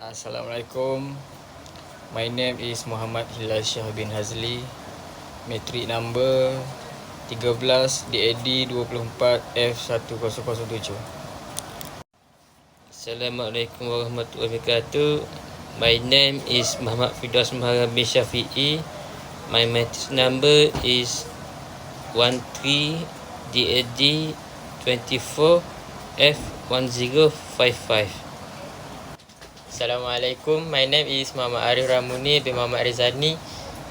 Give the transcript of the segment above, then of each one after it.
Assalamualaikum. My name is Muhammad Hilal Shah bin Hazli. Matric number 13 DAD 24 F1007. Assalamualaikum warahmatullahi wabarakatuh. My name is Muhammad Firdaus Muharram bin Syafi'i. My matric number is 13 DAD 24 F1055. Assalamualaikum. My name is Muhammad Arif Ramuni bin Muhammad Rizani.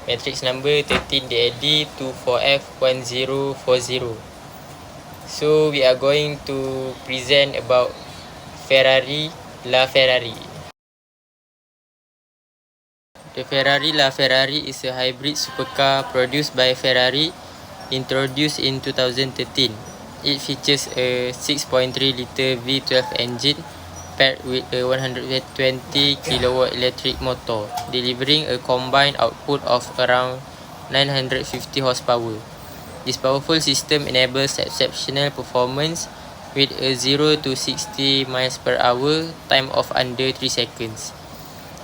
Matrix number 13 DAD 24F1040. So we are going to present about Ferrari LaFerrari. The Ferrari LaFerrari is a hybrid supercar produced by Ferrari, introduced in 2013. It features a 6.3-litre V12 engine paired with a 120 kW electric motor, delivering a combined output of around 950 horsepower. This powerful system enables exceptional performance with a 0 to 60 miles per hour time of under 3 seconds.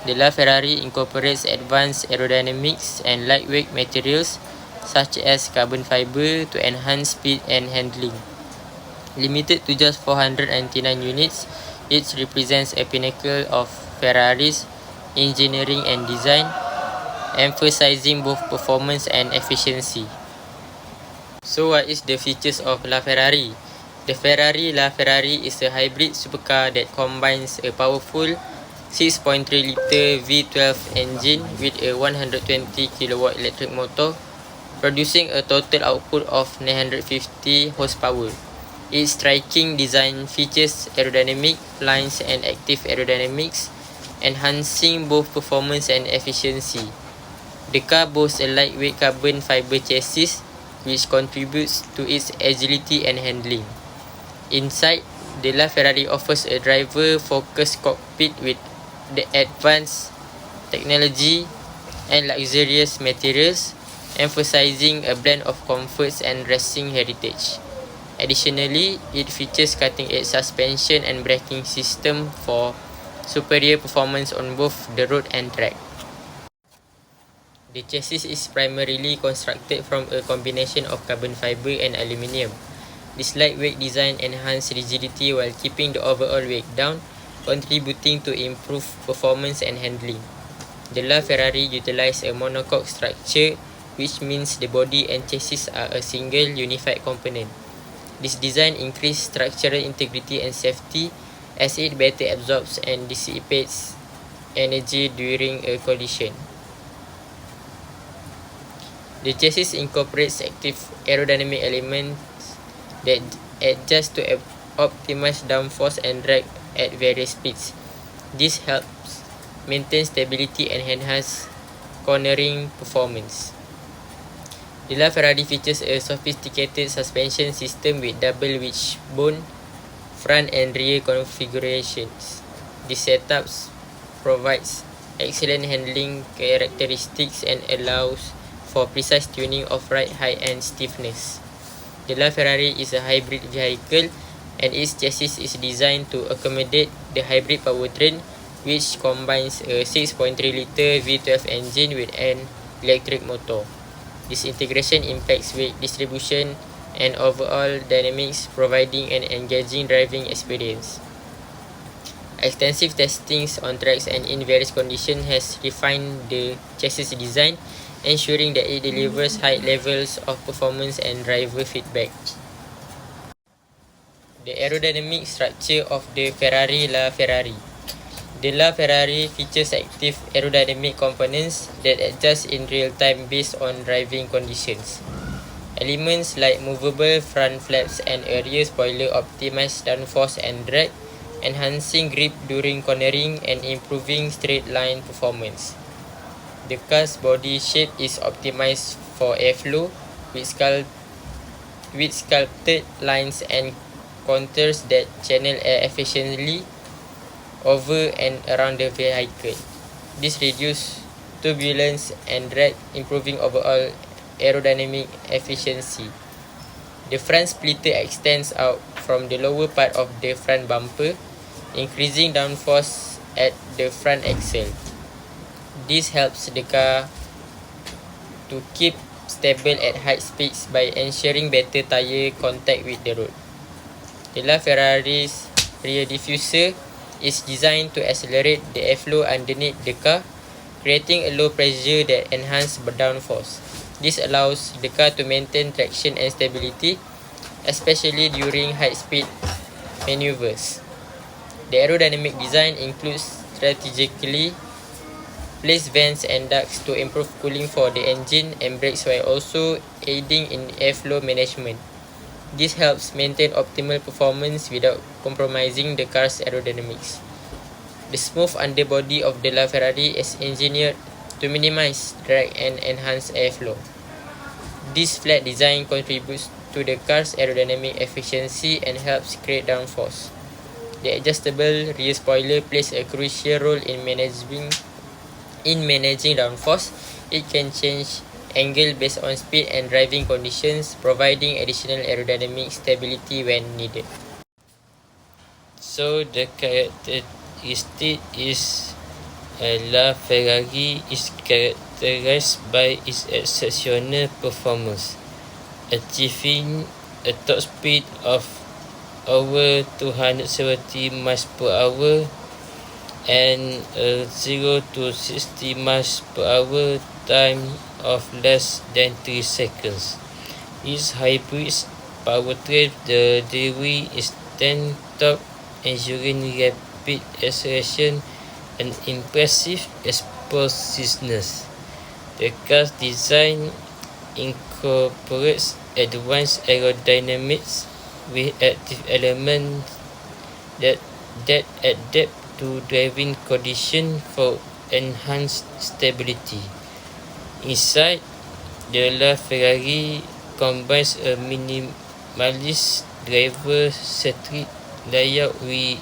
The LaFerrari incorporates advanced aerodynamics and lightweight materials such as carbon fiber to enhance speed and handling. Limited to just 499 units, it represents a pinnacle of Ferrari's engineering and design, emphasizing both performance and efficiency. So what is the features of LaFerrari? The Ferrari LaFerrari is a hybrid supercar that combines a powerful 6.3-litre V12 engine with a 120 kW electric motor, producing a total output of 950 horsepower. Its striking design features aerodynamic lines and active aerodynamics, enhancing both performance and efficiency. The car boasts a lightweight carbon fiber chassis, which contributes to its agility and handling. Inside, the LaFerrari offers a driver-focused cockpit with the advanced technology and luxurious materials, emphasizing a blend of comforts and racing heritage. Additionally, it features cutting-edge suspension and braking system for superior performance on both the road and track. The chassis is primarily constructed from a combination of carbon fiber and aluminium. This lightweight design enhances rigidity while keeping the overall weight down, contributing to improved performance and handling. The LaFerrari utilizes a monocoque structure, which means the body and chassis are a single unified component. This design increases structural integrity and safety as it better absorbs and dissipates energy during a collision. The chassis incorporates active aerodynamic elements that adjust to optimize downforce and drag at various speeds. This helps maintain stability and enhance cornering performance. The LaFerrari features a sophisticated suspension system with double wishbone front and rear configurations. This setup provides excellent handling characteristics and allows for precise tuning of ride height and stiffness. The LaFerrari is a hybrid vehicle, and its chassis is designed to accommodate the hybrid powertrain, which combines a 6.3-litre V12 engine with an electric motor. This integration impacts weight distribution and overall dynamics, providing an engaging driving experience. Extensive testings on tracks and in various conditions has refined the chassis design, ensuring that it delivers high levels of performance and driver feedback. The aerodynamic structure of the Ferrari LaFerrari. The LaFerrari features active aerodynamic components that adjust in real time based on driving conditions. Elements like movable front flaps and a rear spoiler optimize downforce and drag, enhancing grip during cornering and improving straight line performance. The car's body shape is optimized for airflow with sculpted lines and contours that channel air efficiently over and around the vehicle. This reduces turbulence and drag, improving overall aerodynamic efficiency. The front splitter extends out from the lower part of the front bumper, increasing downforce at the front axle. This helps the car to keep stable at high speeds by ensuring better tyre contact with the road. The LaFerrari's rear diffuser is designed to accelerate the airflow underneath the car, creating a low pressure that enhances downforce. This allows the car to maintain traction and stability, especially during high-speed maneuvers. The aerodynamic design includes strategically placed vents and ducts to improve cooling for the engine and brakes while also aiding in airflow management. This helps maintain optimal performance without compromising the car's aerodynamics. The smooth underbody of the LaFerrari is engineered to minimize drag and enhance airflow. This flat design contributes to the car's aerodynamic efficiency and helps create downforce. The adjustable rear spoiler plays a crucial role in managing downforce. It can change angle based on speed and driving conditions, providing additional aerodynamic stability when needed. So the characteristic is LaFerrari is characterized by its exceptional performance, achieving a top speed of over 270 miles per hour and a 0 to 60 miles per hour time of less than 3 seconds. Its hybrid powertrain, the delivery is 10 torque, ensuring rapid acceleration and impressive explosiveness. The car's design incorporates advanced aerodynamics with active elements that adapt to driving conditions for enhanced stability. Inside, the LaFerrari combines a minimalist driver-centric layout with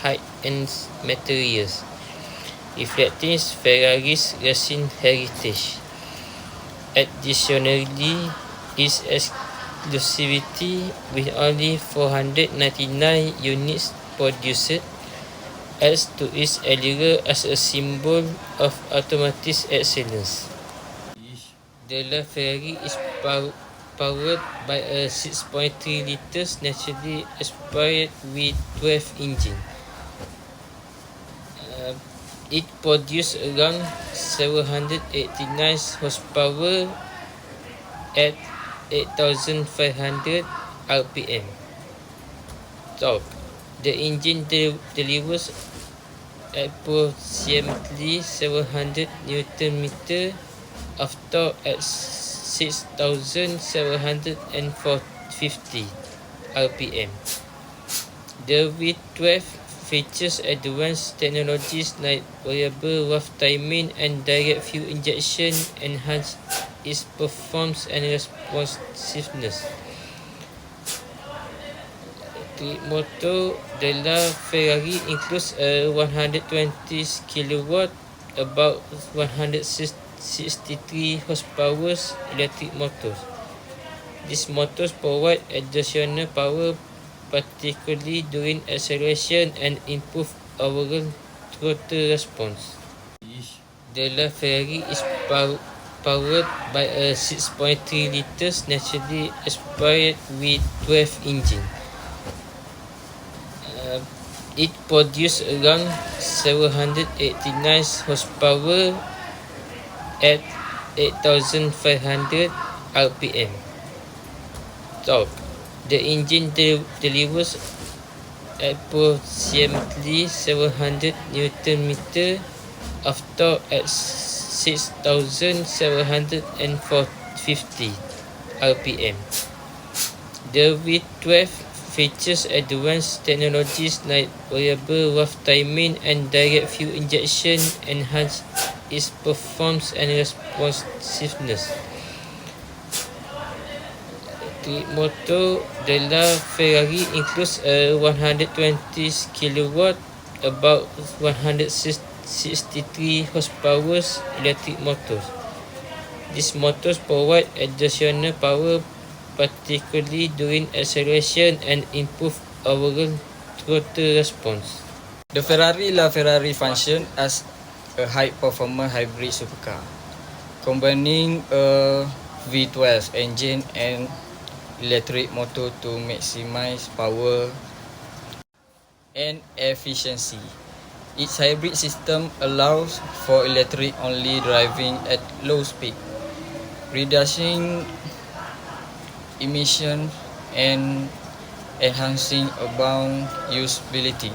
high-end materials, reflecting Ferrari's racing heritage. Additionally, its exclusivity, with only 499 units produced, adds to its allure as a symbol of automotive excellence. The LaFerrari is powered by a 6.3 litres naturally aspirated V12 engine. It produces around 789 horsepower at 8,500 RPM. Torque. The engine delivers approximately 700 Nm of torque at 6,750 RPM. The V12 features advanced technologies like variable rough timing and direct fuel injection, enhance its performance and responsiveness. The motor, the LaFerrari includes a 120 kW, about 163 horsepower electric motors. These motors provide additional power, particularly during acceleration, and improve overall throttle response. The LaFerrari is powered by a 6.3 litres naturally aspirated V12 engine. It produces around 789 horsepower at 8,500 RPM. Torque. The engine delivers approximately 700 Nm of torque at 6,750 RPM. The V12 features advanced technologies like variable rough timing and direct fuel injection, enhance its performance and responsiveness. The motor, the LaFerrari includes a 120 kW, about 163 horsepower electric motors. These motors provide additional power, particularly during acceleration, and improve overall throttle response. The Ferrari LaFerrari function as a high-performance hybrid supercar, combining a V12 engine and electric motor to maximize power and efficiency. Its hybrid system allows for electric-only driving at low speed, reducing emissions and enhancing urban usability.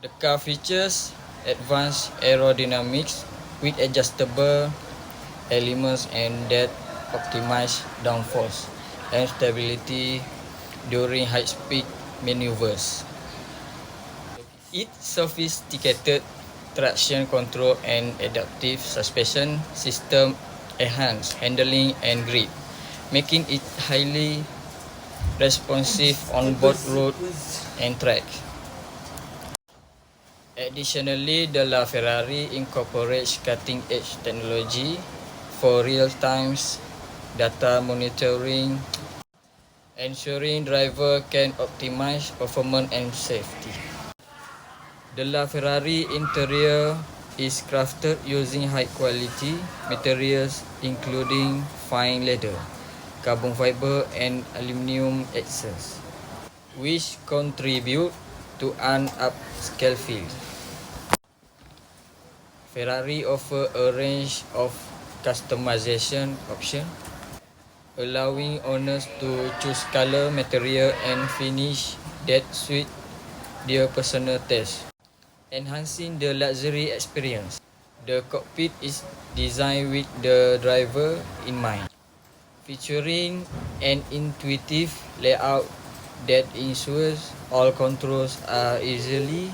The car features advanced aerodynamics with adjustable elements and that optimize downforce and stability during high-speed maneuvers. Its sophisticated traction control and adaptive suspension system enhance handling and grip, making it highly responsive on both road and track. Additionally, the LaFerrari incorporates cutting-edge technology for real-time data monitoring, ensuring driver can optimize performance and safety. The LaFerrari interior is crafted using high-quality materials including fine leather, carbon fiber and aluminum accents, which contribute to an upscale feel. Ferrari offers a range of customization options, allowing owners to choose color, material and finish that suit their personal taste, enhancing the luxury experience. The cockpit is designed with the driver in mind, featuring an intuitive layout that ensures all controls are easily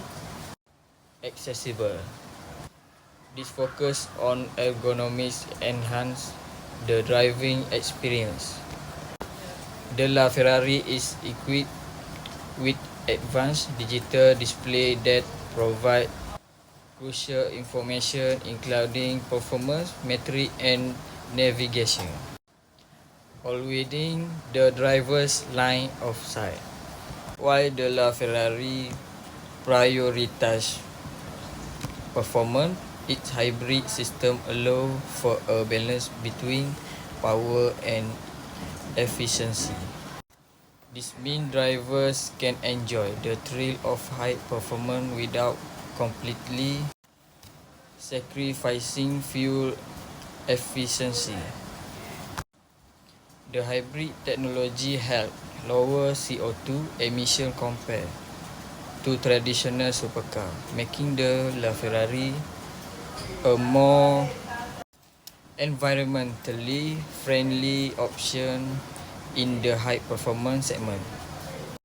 accessible. This focus on ergonomics enhance the driving experience. The LaFerrari is equipped with advanced digital display that provide crucial information including performance, metric and navigation, all within the driver's line of sight. While the LaFerrari prioritizes performance, its hybrid system allows for a balance between power and efficiency. This means drivers can enjoy the thrill of high performance without completely sacrificing fuel efficiency. The hybrid technology helps lower CO2 emission compared to traditional supercar, making the LaFerrari a more environmentally friendly option in the high performance segment.